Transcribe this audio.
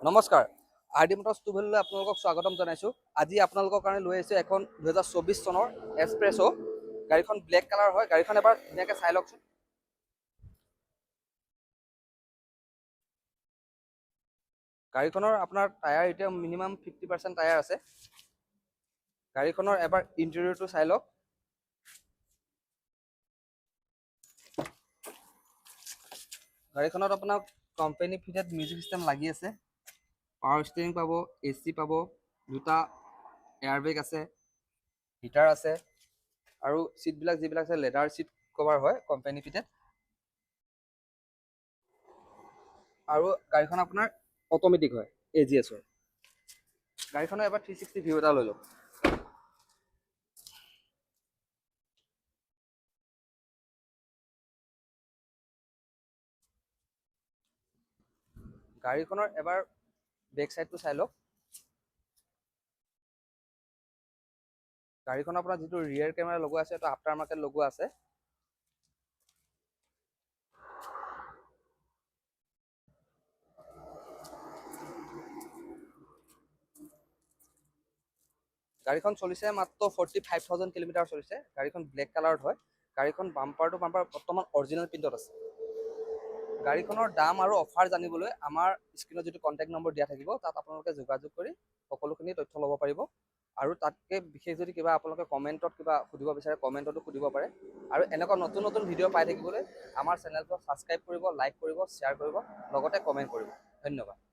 নমস্কাৰ R D Motors টুভেললৈ আপোনালোকক স্বাগতম জনাইছোঁ। আজি আপোনালোকৰ কাৰণে লৈ আহিছোঁ এখন 2024 চনৰ এক্সপ্ৰেছো। গাড়ীখন ব্লেক কালাৰ হয়। গাড়ীখন এবাৰ ধুনীয়াকৈ চাই লওকচোন। গাড়ীখনৰ আপোনাৰ টায়াৰ এতিয়া মিনিমাম 50% টায়াৰ আছে। গাড়ীখনৰ এবাৰ ইণ্টেৰিয়ৰটো চাই লওক। গাড়ীখনত আপোনাৰ কোম্পানী ফিটেড মিউজিক চিষ্টেম লাগি আছে। পাৱাৰ ষ্টিয়াৰিং পাব, AC পাব, দুটা এয়াৰবেগ আছে, হিটাৰ আছে আৰু চিটবিলাক যিবিলাক আছে লেডাৰ চিট কভাৰ হয় কোম্পানী ফিটেড। আৰু গাড়ীখন আপোনাৰ অট'মেটিক হয়, AGS হয়। গাড়ীখনৰ এবাৰ 360 ভিউ এটা লৈ লওক। গাড়ীখনৰ এবাৰ বেক চাইডটো চাই লওক। গাড়ীখন আপোনাৰ যিটো ৰিয়েৰ কেমেৰা লগোৱা আছে সেইটো আফটাৰ মাৰ্কেট লগোৱা আছে। গাড়ীখন চলিছে মাত্ৰ 45,000 কিলোমিটাৰ চলিছে। গাড়ীখন ব্লেক কালাৰত হয়। গাড়ীখন বাম্পাৰ টু বাম্পাৰ বৰ্তমান অৰিজিনেল প্ৰিণ্টত আছে। গাড়ীখনৰ দাম আৰু অফাৰ জানিবলৈ আমাৰ স্ক্ৰীণত যিটো কণ্টেক্ট নম্বৰ দিয়া থাকিব তাত আপোনালোকে যোগাযোগ কৰি সকলোখিনি তথ্য ল'ব পাৰিব। আৰু তাতকৈ বিশেষ যদি কিবা আপোনালোকে কমেণ্টত কিবা সুধিব বিচাৰে কমেণ্টতো সুধিব পাৰে। আৰু এনেকুৱা নতুন নতুন ভিডিঅ' পাই থাকিবলৈ আমাৰ চেনেলটো ছাবস্ক্ৰাইব কৰিব, লাইক কৰিব, শ্বেয়াৰ কৰিব, লগতে কমেণ্ট কৰিব। ধন্যবাদ।